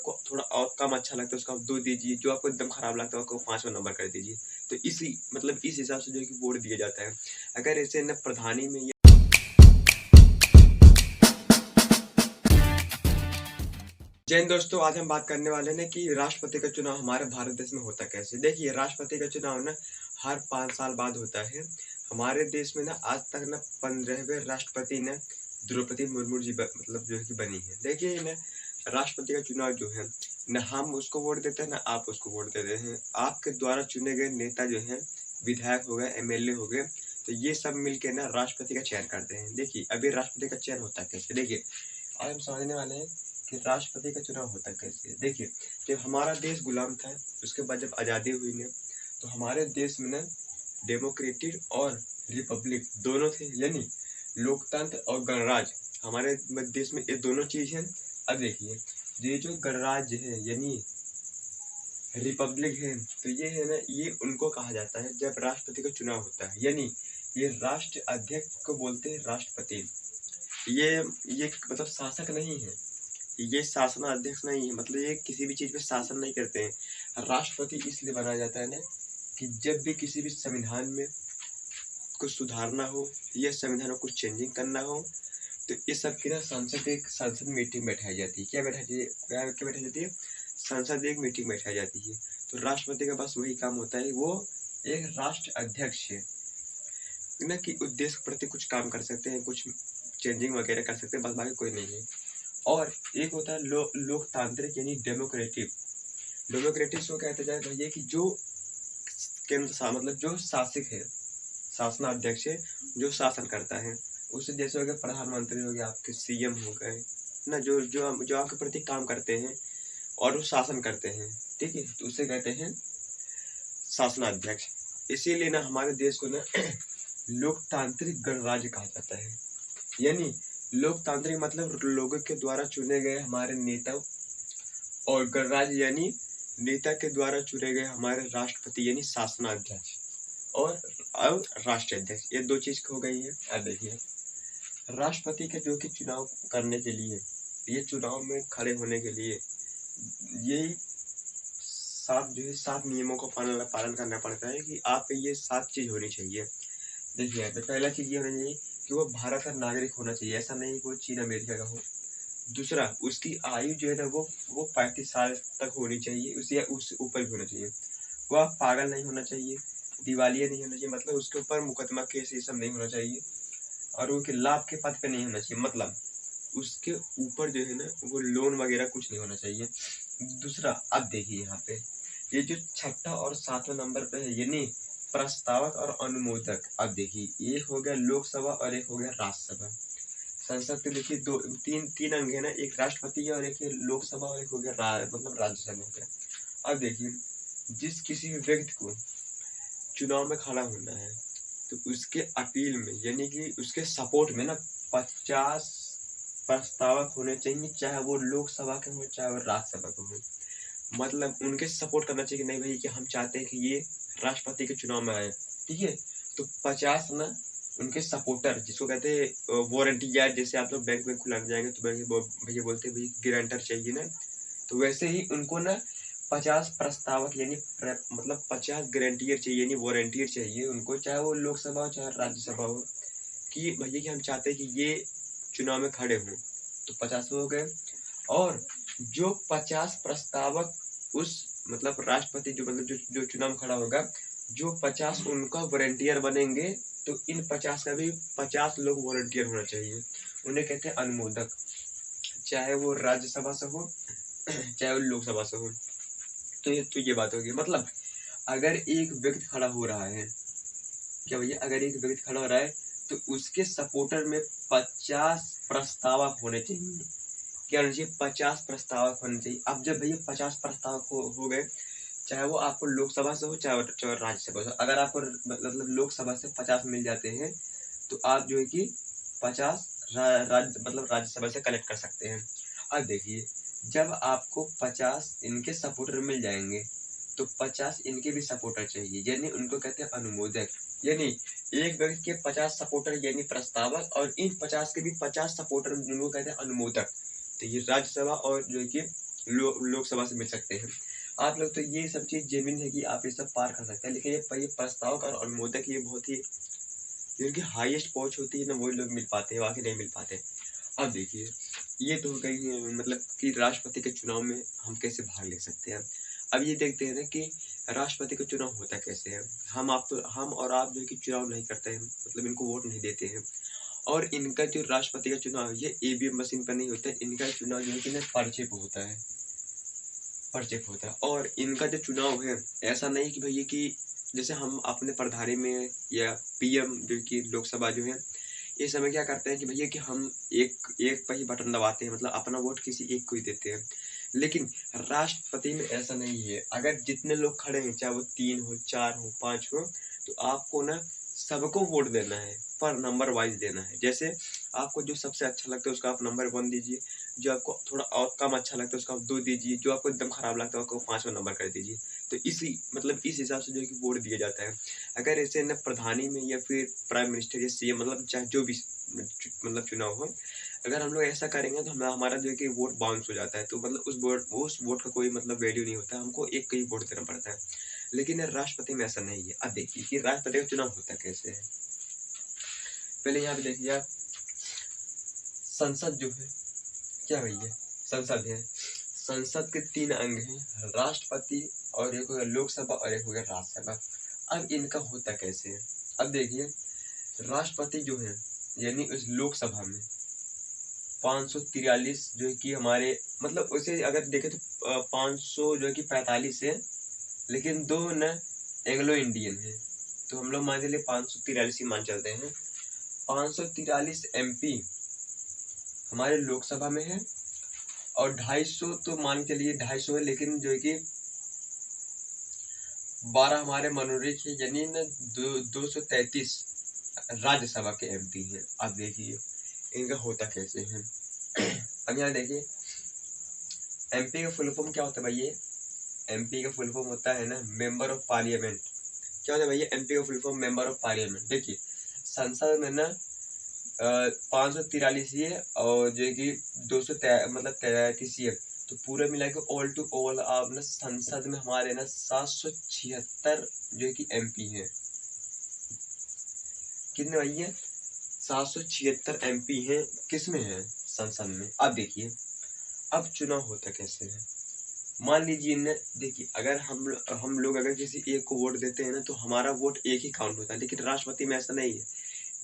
आपको थोड़ा और कम अच्छा लगता है उसको आप 2 दीजिए, जो आपको एकदम खराब लगता है उसको 5वां नंबर कर दीजिए। तो इस हिसाब से जो है कि वोट दिया जाता है। अगर ऐसे न प्रधानी में जय हिंद दोस्तों, आज हम बात करने वाले हैं कि राष्ट्रपति का चुनाव हमारे भारत देश में होता कैसे। देखिए, राष्ट्रपति का चुनाव ना हर 5 साल बाद होता है। हमारे देश में ना आज तक ना 15वें राष्ट्रपति ना द्रौपदी मुर्मू जी मतलब जो है कि बनी है। देखिए ना, राष्ट्रपति का चुनाव जो है न हम उसको वोट देते हैं, ना आप उसको वोट देते हैं। आपके द्वारा चुने गए नेता जो हैं, विधायक हो गए, एमएलए हो गए, तो ये सब मिलके ना राष्ट्रपति का चयन करते हैं। देखिए, अभी राष्ट्रपति का चयन होता कैसे, देखिए आज हम समझने वाले हैं कि राष्ट्रपति का चुनाव होता कैसे है। देखिए, जब हमारा देश गुलाम था, उसके बाद जब आज़ादी हुई ना, तो हमारे देश में ना डेमोक्रेटिक और रिपब्लिक दोनों थे, यानी लोकतंत्र और गणराज्य। हमारे देश में ये दोनों चीज़ है। अब देखिए, ये जो गणराज्य है यानी रिपब्लिक है, तो ये है ना, ये उनको कहा जाता है जब राष्ट्रपति का चुनाव होता है, यानी ये राष्ट्र अध्यक्ष को बोलते हैं राष्ट्रपति। ये मतलब शासक नहीं है, ये शासनाध्यक्ष नहीं है, मतलब ये किसी भी चीज पे शासन नहीं करते हैं। राष्ट्रपति इसलिए बनाया जाता है ना कि जब भी किसी भी संविधान में कुछ सुधारना हो या संविधान में कुछ चेंजिंग करना हो, तो इस सब की ना संसद मीटिंग बैठाई जाती है। क्या बैठाई जाती है? संसद एक मीटिंग बैठाई जाती है। तो राष्ट्रपति का बस वही काम होता है, वो एक राष्ट्र अध्यक्ष है ना, कि उद्देश्य के प्रति कुछ काम कर सकते हैं, कुछ चेंजिंग वगैरह कर सकते हैं, बस बाकी कोई नहीं है। और एक होता है लोकतांत्रिक यानी डेमोक्रेटिक। डेमोक्रेटिक को कहते जाए भैया कि जो केंद्र मतलब जो शासक है, शासनाध्यक्ष है, जो शासन करता है, उससे जैसे हो गए प्रधानमंत्री हो गए, आपके सीएम हो गए ना, जो जो जो आपके प्रति काम करते हैं और वो शासन करते हैं, ठीक है, तो उसे कहते हैं शासनाध्यक्ष। इसीलिए ना हमारे देश को ना लोकतांत्रिक गणराज्य कहा जाता है। यानी लोकतांत्रिक मतलब लोगों के द्वारा चुने गए हमारे नेता, और गणराज्य यानी नेता के द्वारा चुने गए हमारे राष्ट्रपति यानी शासनाध्यक्ष, और राष्ट्रीय अध्यक्ष। ये दो चीज हो गई है। अब देखिए, राष्ट्रपति के जो कि चुनाव करने के लिए, ये चुनाव में खड़े होने के लिए ये 7 नियमों का पालन करना पड़ता है कि आप ये 7 चीज होनी चाहिए। देखिए यहाँ पे पहला चीज ये होना चाहिए कि वो भारत का नागरिक होना चाहिए, ऐसा नहीं कि वो चीन अमेरिका का हो। दूसरा, उसकी आयु जो है ना वो 35 साल तक होनी चाहिए, उससे ऊपर भी होना चाहिए। वह पागल नहीं होना चाहिए, दिवालिया नहीं होना चाहिए, मतलब उसके ऊपर मुकदमा केस ये सब नहीं होना चाहिए, और वो लाभ के पद पे नहीं होना चाहिए, मतलब उसके ऊपर जो है ना वो लोन वगैरह कुछ नहीं होना चाहिए। दूसरा, अब देखिए यहाँ पे ये जो 6ठा और 7वां नंबर पे है, यानी प्रस्तावक और अनुमोदक। अब देखिए, एक हो गया लोकसभा और एक हो गया राज्यसभा। संसद के देखिए तीन अंग है ना, एक राष्ट्रपति है और एक लोकसभा और एक हो गया मतलब राज्यसभा हो गया। अब देखिए, जिस किसी भी व्यक्ति को चुनाव में खड़ा होना है, तो उसके अपील में यानी कि उसके सपोर्ट में ना 50 प्रस्तावक होने चाहिए, चाहे वो लोकसभा के हो चाहे वो राज्यसभा के हो। मतलब उनके सपोर्ट करना चाहिए कि नहीं भाई, कि हम चाहते हैं कि ये राष्ट्रपति के चुनाव में आए, ठीक है। तो 50 ना उनके सपोर्टर, जिसको कहते हैं वारंटियर, जैसे आप लोग बैंक में खुलाने जाएंगे तो भैया बोलते हैं भैया गारंटर चाहिए ना, तो वैसे ही उनको ना 50 प्रस्तावक यानी मतलब 50 गारंटियर चाहिए, यानी वारंटियर चाहिए उनको, चाहे वो लोकसभा हो चाहे राज्यसभा हो, कि भैया कि हम चाहते हैं कि ये चुनाव में खड़े हों। तो 50 हो गए, और जो 50 प्रस्तावक उस मतलब राष्ट्रपति जो मतलब जो चुनाव में खड़ा होगा, जो 50 उनका वॉलंटियर बनेंगे, तो इन 50 का भी 50 लोग वॉलंटियर होना चाहिए। उन्हें कहते हैं अनुमोदक, चाहे वो राज्यसभा से हो चाहे वो लोकसभा से हो। तो ये बात होगी। मतलब अगर एक व्यक्ति खड़ा हो रहा है, क्या भैया, अगर एक व्यक्ति खड़ा हो रहा है तो उसके सपोर्टर में 50 प्रस्तावक होने चाहिए। क्या होना चाहिए? 50 प्रस्तावक होने चाहिए। अब जब भैया 50 प्रस्तावक हो गए, चाहे वो आपको लोकसभा से हो चाहे राज्यसभा से। अगर आपको मतलब लोकसभा से 50 मिल जाते हैं, तो आप जो है कि 50 मतलब राज्यसभा से कलेक्ट कर सकते हैं। अब देखिए, जब आपको 50 इनके सपोर्टर मिल जाएंगे, तो 50 इनके भी सपोर्टर चाहिए, यानी उनको कहते हैं अनुमोदक। यानी एक व्यक्ति के 50 सपोर्टर यानी प्रस्तावक, और इन 50 के भी 50 सपोर्टर जिनको कहते हैं अनुमोदक। तो ये राज्यसभा और जो है कि लोकसभा से मिल सकते हैं आप लोग। तो ये सब चीज़ जेन्युइन है कि आप ये सब पार कर सकते हैं, लेकिन ये प्रस्तावक और अनुमोदक ये बहुत ही जिनकी हाईएस्ट पहुंच होती है ना वही लोग मिल पाते हैं, बाकी नहीं मिल पाते। अब देखिए ये तो हो गई मतलब कि राष्ट्रपति के चुनाव में हम कैसे भाग ले सकते हैं। अब ये देखते हैं ना कि राष्ट्रपति का चुनाव होता कैसे है। हम और आप जो है कि चुनाव नहीं करते हैं, मतलब इनको वोट नहीं देते हैं। और इनका जो राष्ट्रपति का चुनाव है ये ईवीएम मशीन पर नहीं होता है, इनका चुनाव जो है कि ना पर्चे पे होता है, पर्चे पे होता है। और इनका जो चुनाव है ऐसा नहीं कि भैया कि जैसे हम अपने प्रधानी में या पीएम जो कि लोकसभा जो है ये समय क्या करते हैं कि भैया कि हम एक पर ही बटन दबाते हैं, मतलब अपना वोट किसी एक को ही देते हैं। लेकिन राष्ट्रपति में ऐसा नहीं है, अगर जितने लोग खड़े हैं चाहे वो 3 हो 4 हो 5 हो तो आपको ना सबको वोट देना है, पर नंबर वाइज देना है। जैसे आपको जो सबसे अच्छा लगता है उसका आप नंबर 1 दीजिए, जो आपको थोड़ा और कम अच्छा लगता है उसका आप 2 दीजिए, जो आपको एकदम खराब लगता है उसको 5वां नंबर कर दीजिए। तो इसी मतलब इस हिसाब से जो है कि वोट दिया जाता है। अगर ऐसे न प्रधानी में या फिर प्राइम मिनिस्टर या सीएम मतलब चाहे जो भी मतलब चुनाव हो, अगर हम लोग ऐसा करेंगे तो हमारा जो है कि वोट बाउंस हो जाता है। तो मतलब उस वोट का कोई मतलब वैल्यू नहीं होता, हमको एक का ही वोट देना पड़ता है। लेकिन राष्ट्रपति में ऐसा नहीं है। अब देखिए कि राष्ट्रपति का चुनाव होता कैसे है। पहले यहाँ पे देखिए आप, संसद जो है क्या भैया संसद है, संसद के 3 अंग हैं, राष्ट्रपति और एक हो गया लोकसभा और एक हो गया राज्यसभा। अब इनका होता कैसे है। अब देखिए राष्ट्रपति जो है यानी उस लोकसभा में 543 जो है कि हमारे मतलब उसे अगर देखें तो 500 जो है कि 45 है, लेकिन 2 न एंग्लो इंडियन है, तो हम लोग मान चलिए 543 ही मान चलते हैं। 543 एमपी हमारे लोकसभा में है और 250 तो मान के चलिए 250 है, लेकिन जो है कि 12 हमारे मनोनीत है, यानी न 233 राज्यसभा के एमपी हैं। अब देखिए इनका होता कैसे है। अब यहाँ देखिए एमपी का फुल फॉर्म क्या होता है भैया, एमपी का फुल फॉर्म होता है ना मेंबर ऑफ पार्लियामेंट। क्या होता है भैया एमपी का full form member of parliament. देखिए संसद में ना 543 है और जो है कि 200 मतलब 33 है, तो पूरे मिला के ऑल टू ऑल आप ना संसद में हमारे ना 776 जो है कि एमपी है। कितने भैया 776 एमपी है, किसमें है संसद में। अब देखिए अब चुनाव होता कैसे है। मान लीजिए न देखिए अगर हम लोग अगर किसी एक को वोट देते हैं ना तो हमारा वोट एक ही काउंट होता है, लेकिन राष्ट्रपति में ऐसा नहीं है।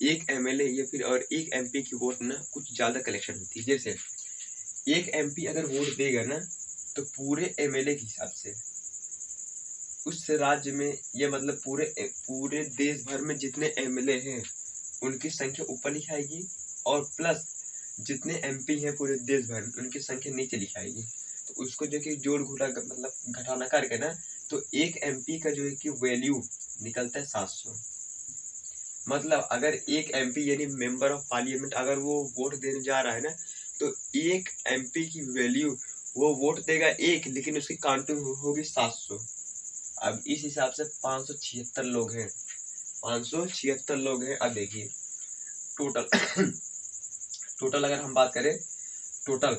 एक एमएलए या फिर और एक एमपी की वोट ना कुछ ज्यादा कलेक्शन होती है। जैसे एक एमपी अगर वोट देगा ना तो पूरे एमएलए के हिसाब से उस राज्य में या मतलब पूरे देश भर में जितने एमएलए हैं उनकी संख्या ऊपर लिखाएगी और प्लस जितने एमपी हैं पूरे देश भर में उनकी संख्या नीचे लिखाएगी। तो उसको जो कि जोड़ घटा मतलब घटाना करके ना तो एक एमपी का जो है कि वैल्यू निकलता है 700। मतलब अगर एक एमपी यानी मेंबर ऑफ पार्लियामेंट अगर वो वोट देने जा रहा है ना तो एक एमपी की वैल्यू वो वोट देगा एक, लेकिन उसकी काउंटिंग होगी 700। अब इस हिसाब से 576 लोग हैं, 576 लोग हैं। अब देखिए टोटल टोटल अगर हम बात करें टोटल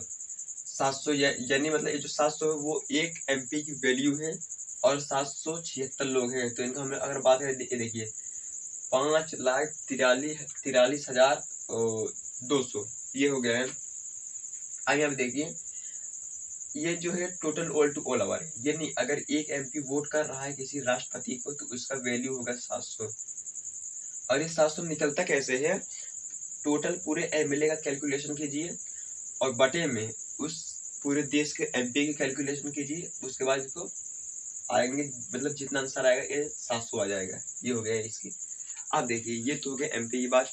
700 यानी मतलब ये जो 700 है वो एक एमपी की वैल्यू है और 776 लोग हैं। तो इनका हम अगर बात करें देखिए 5,43,200 ये हो गया है। आगे आप देखिए ये जो है total all to all over है, यानी अगर एक एमपी वोट कर रहा है किसी राष्ट्रपति को तो उसका वैल्यू होगा 700। और ये 700 निकलता कैसे है, टोटल पूरे एमएलए का कैलकुलेशन कीजिए और बटे में उस पूरे देश के एमपी की कैलकुलेशन कीजिए, उसके बाद इसको आएंगे मतलब जितना आंसर आएगा ये 700 आ जाएगा। ये हो गया इसकी। अब देखिए ये तो हो गया एमपी की बात।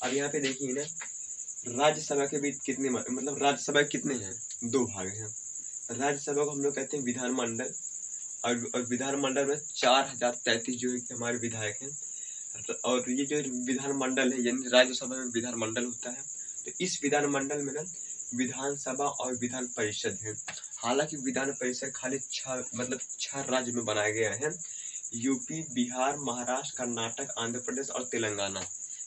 अब यहाँ पे देखिए ना राज्यसभा के भी कितने मतलब राज्यसभा कितने हैं, 2 भाग हैं। राज्यसभा को हम लोग कहते हैं विधानमंडल और विधानमंडल में 4033 जो है कि हमारे विधायक हैं। और ये जो विधानमंडल है यानी राज्यसभा में विधानमंडल होता है। तो इस विधानमंडल में ना विधानसभा और विधान परिषद है। हालांकि विधान परिषद खाली 6 राज्य में बनाया गया है, यूपी बिहार महाराष्ट्र कर्नाटक आंध्र प्रदेश और तेलंगाना,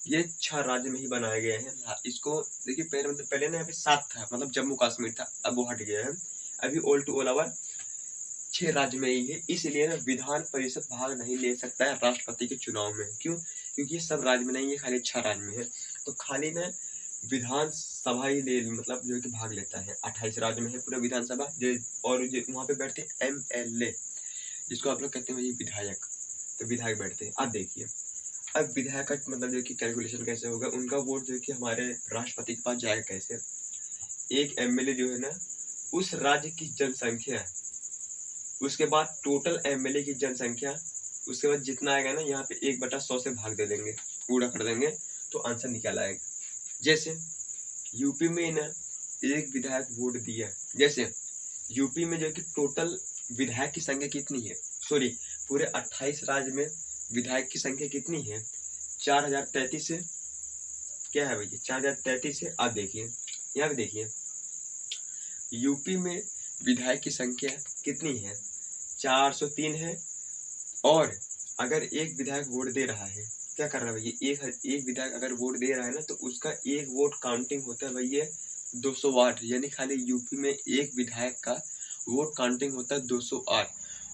ये 6 राज्य में ही बनाया गया है। इसको देखिए पहले ना यहाँ पे 7 था मतलब जम्मू कश्मीर था, अब वो हट गया है, अभी ऑल टू ऑल ओवर 6 राज्य में ही है, इसलिए ना विधान परिषद भाग नहीं ले सकता है राष्ट्रपति के चुनाव में। क्यों? क्योंकि ये सब राज्य में नहीं है, खाली 6 राज्य में है। तो खाली ना विधानसभा ही ले मतलब जो कि भाग लेता है। 28 राज्य में है पूरा विधानसभा और वहाँ पे बैठते MLA, जिसको आप लोग कहते हैं भाई विधायक। तो विधायक बैठते हैं। अब देखिए, अब विधायक का मतलब जो कि कैलकुलेशन कैसे होगा, उनका वोट जो कि हमारे राष्ट्रपति के पास जाएगा कैसे। एक MLA जो है ना, उस राज्य की जनसंख्या, उसके बाद टोटल MLA की जनसंख्या, उसके बाद जितना आएगा ना यहाँ पे 1/100 से भाग दे देंगे, पूरा कर देंगे, तो आंसर निकल आएगा। जैसे यूपी में ना एक विधायक वोट दिया, जैसे यूपी में जो कि टोटल विधायक की संख्या कितनी है, सॉरी पूरे 28 राज्य में विधायक की संख्या कितनी है, 4033 से, क्या है भैया 4033 से। आप देखिए यहाँ पे देखिए यूपी में विधायक की संख्या कितनी है, 403 है। और अगर एक विधायक वोट दे रहा है, क्या कर रहा है भैया, एक विधायक अगर वोट दे रहा है ना, तो उसका एक वोट काउंटिंग होता है भैया 208, यानी खाली यूपी में एक विधायक का वोट काउंटिंग होता है 208।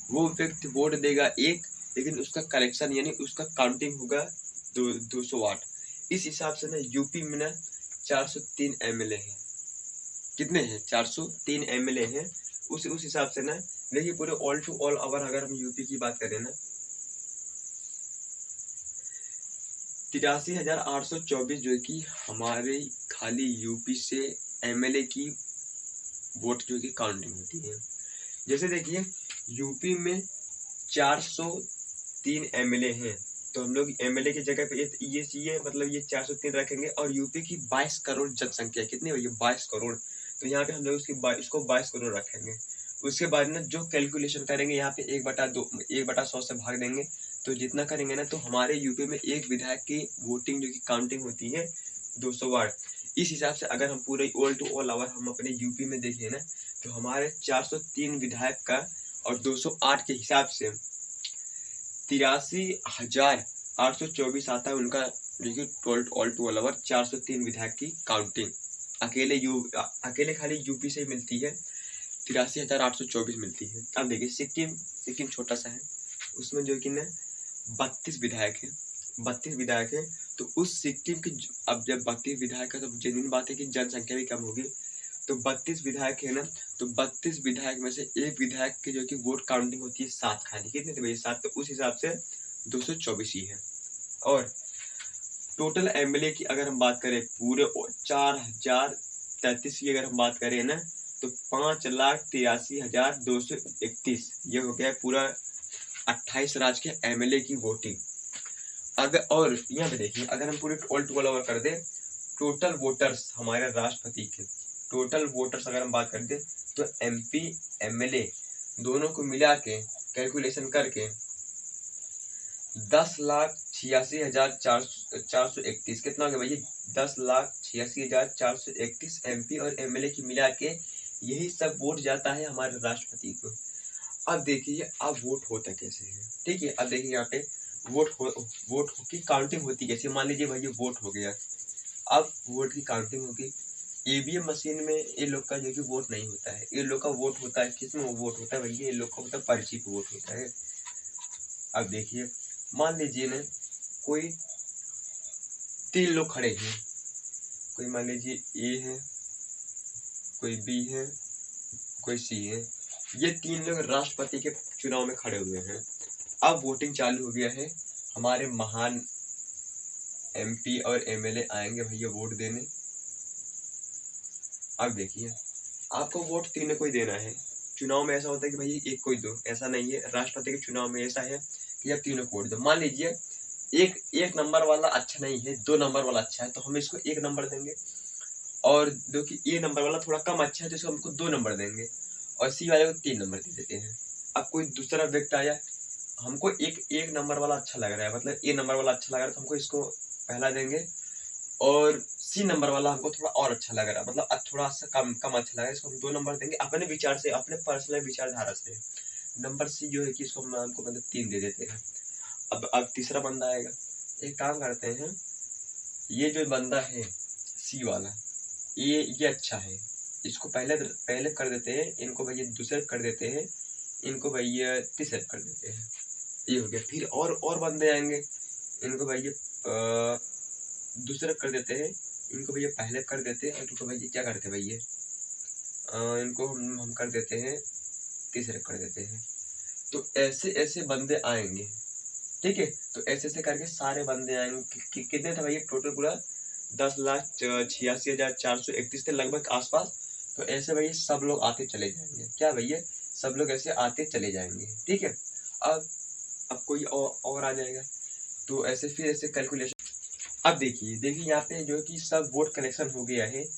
वो व्यक्ति वोट देगा एक, लेकिन उसका करेक्शन यानी उसका काउंटिंग होगा 208। इस हिसाब से ना यूपी में ना 403 MLA हैं। कितने हैं? 403 MLA हैं। उस हिसाब से ना देखिए पूरे ऑल टू ऑल ओवर अगर हम यूपी की बात करें ना, 83,824 जो कि हमारे खाली यूपी से MLA की वोट जो कि काउंटिंग होती है। जैसे देखिए यूपी में 403 MLA हैं, तो हम लोग MLA की जगह पे ये मतलब ये 403 रखेंगे। और यूपी की 22 करोड़ जनसंख्या, कितनी हुई है 22 करोड़, तो यहाँ पे हम लोग इसको 22 करोड़ रखेंगे। उसके बाद ना जो कैलकुलेशन करेंगे यहाँ पे 1/100 से भाग देंगे, तो जितना करेंगे ना, तो हमारे यूपी में एक विधायक की वोटिंग जो कि काउंटिंग होती है 208। इस हिसाब से अगर हम पूरे ऑल टू ऑल ओवर हम अपने यूपी में देखें ना, तो हमारे 403 विधायक का और 208 के हिसाब से 83,824 आता है उनका देखिए ऑल टू ऑल ओवर 403 विधायक की काउंटिंग। अकेले खाली यूपी से मिलती है 83,824 मिलती है। अब देखिए सिक्किम छोटा सा है, उसमें जो कि ना 32 विधायक है, 32 विधायक है। तो उस सिक्किम की अब जब 32 विधायक है, तो जेन्युइन बात है कि जनसंख्या भी कम होगी। तो 32 विधायक है ना, तो 32 विधायक में से एक विधायक की जो कि वोट काउंटिंग होती है 7 खाली, कितने थे भैया 7, तो उस हिसाब से 224 ही है। और टोटल MLA की अगर हम बात करें पूरे 4033 की अगर हम बात करें ना, तो 5,83,231 ये हो गया पूरा 28 राज्य के MLA की वोटिंग। अगर और यहाँ पे देखिए अगर हम पूरे ऑल टू ऑल ओवर कर दे टोटल वोटर्स हमारे राष्ट्रपति के, टोटल वोटर्स अगर हम बात करते तो MP MLA दोनों को मिला के कैलकुलेशन करके 10,86,431 कितना हो गया भैया, 10,86,431 MP और MLA की मिला के यही सब वोट जाता है हमारे राष्ट्रपति को। अब देखिए अब वोट होता कैसे है, ठीक है। अब देखिए यहाँ पे वोट की काउंटिंग होती कैसे, मान लीजिए भाई वोट हो गया, अब वोट की काउंटिंग होगी। EVM मशीन में ये लोग का जो कि वोट नहीं होता है, ये लोग का वोट होता है किसमें वोट होता है भैया, ये लोग का होता है पर्ची पे वोट होता है। अब देखिए मान लीजिए ना कोई 3 लोग खड़े हैं, कोई मान लीजिए A है, कोई B है, कोई C है, ये 3 लोग राष्ट्रपति के चुनाव में खड़े हुए हैं। अब वोटिंग चालू हो गया है, हमारे महान MP और MLA आएंगे भैया वोट देने। अब देखिए आपको वोट तीनों को ही देना है। चुनाव में ऐसा होता है कि भाई एक को ही दो, ऐसा नहीं है। राष्ट्रपति के चुनाव में ऐसा है कि आप तीनों को वोट दो। मान लीजिए एक नंबर वाला अच्छा नहीं है, 2 नंबर वाला अच्छा है, तो हम इसको 1 नंबर देंगे। और जो कि A नंबर वाला थोड़ा कम अच्छा है, तो इसको हमको 2 नंबर देंगे। और C वाले को 3 नंबर दे देते हैं। अब कोई दूसरा व्यक्ति आया, हमको एक नंबर वाला अच्छा लग रहा है, मतलब A नंबर वाला अच्छा लग रहा है, तो हमको इसको पहला देंगे। और C नंबर वाला हमको थोड़ा और अच्छा लग रहा है, मतलब थोड़ा सा कम अच्छा लग रहा है, इसको हम 2 नंबर देंगे अपने विचार से, अपने पर्सनल विचारधारा से। नंबर C जो है कि इसको हम हमको मतलब 3 दे देते हैं। अब तीसरा बंदा आएगा, एक काम करते हैं, ये जो बंदा है C वाला, ये अच्छा है, इसको पहले पहले कर देते हैं, इनको भैया दूसरे कर देते हैं, इनको भैया तीसरे कर देते हैं। ये हो गया। फिर और बंदे आएंगे, इनको भैया दूसरे कर देते हैं, इनको भैया पहले कर देते हैं, और इनको भैया क्या करते हैं भैया, इनको हम कर देते हैं, तीसरे कर देते हैं। तो ऐसे ऐसे बंदे आएंगे, ठीक है। तो ऐसे ऐसे करके सारे बंदे आएंगे। कितने थे भैया टोटल पूरा 10,86,431 के लगभग आसपास। तो ऐसे भैया सब लोग आते चले जाएंगे, क्या भैया, सब लोग ऐसे आते चले जाएंगे, ठीक है। अब कोई और आ जाएगा, तो ऐसे फिर ऐसे कैलकुलेशन। अब देखिए यहाँ पे जो है कि सब वोट कलेक्शन हो गया है,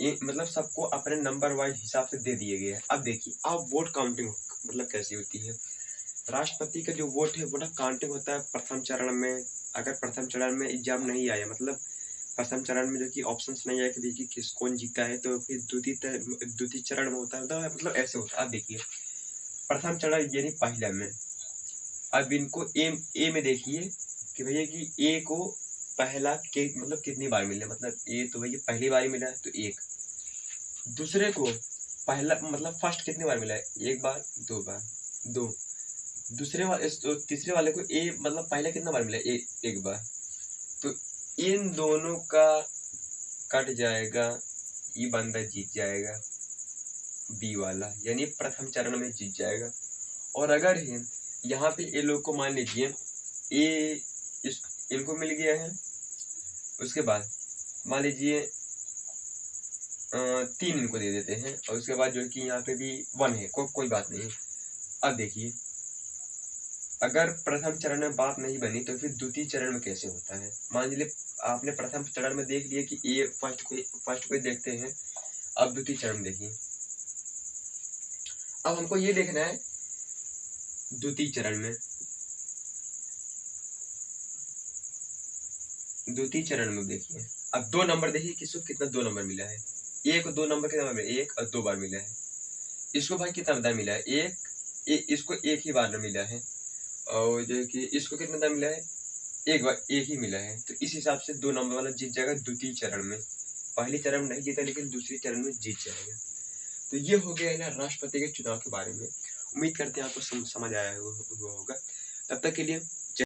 ये मतलब सबको अपने नंबर वाइज हिसाब से दे दिए गए हैं। अब देखिए अब वोट काउंटिंग मतलब कैसी होती है। राष्ट्रपति का जो वोट है वो ना काउंटिंग होता है प्रथम चरण में। अगर प्रथम चरण में एग्जाम नहीं आया, मतलब प्रथम चरण में जो कि ऑप्शंस नहीं आया कि देखिए किस कौन जीता है, तो फिर द्वितीय चरण में होता है, मतलब ऐसे होता है। अब देखिए प्रथम चरण यानी पहला में, अब इनको ए में देखिए कि भैया कि ए को पहला के मतलब कितनी बार मिला, मतलब ए तो भैया पहली बार ही मिला है तो एक। दूसरे को पहला मतलब फर्स्ट कितनी बार मिला है, एक बार, दो बार, दो। दूसरे वाले तो तीसरे वाले को ए मतलब पहले कितना बार मिला है, एक बार। तो इन दोनों का कट जाएगा, ये बंदा जीत जाएगा, बी वाला यानी प्रथम चरण में जीत जाएगा। और अगर यहाँ पे ये लोग को मान लीजिए ए इनको मिल गया है, उसके बाद मान लीजिए 3 इनको दे देते हैं, और उसके बाद जो है कि यहाँ पे भी 1 है, कोई बात नहीं। अब देखिए अगर प्रथम चरण में बात नहीं बनी तो फिर द्वितीय चरण में कैसे होता है। मान लीजिए आपने प्रथम चरण में देख लिया कि ए फर्स्ट को देखते हैं, अब द्वितीय चरण में देखिए। अब हमको ये देखना है द्वितीय चरण में, द्वितीय चरण में देखिए अब 2 नंबर देखिए किसको कितना 2 नंबर मिला है, ए को 2 नंबर कितना मिला है, 1 और 2 बार मिला है। इसको भाई कितना बार मिला है, इसको एक ही बार मिला है, और जो है कि इसको कितना बार मिला है, एक बार एक ही मिला है। तो इस हिसाब से 2 नंबर वाला जीत जाएगा द्वितीय चरण में। पहले चरण में नहीं जीता लेकिन दूसरी चरण में जीत जाएगा। तो ये हो गया है ना राष्ट्रपति के चुनाव के बारे में। उम्मीद करते हैं आपको समझ आया होगा। तब तक के लिए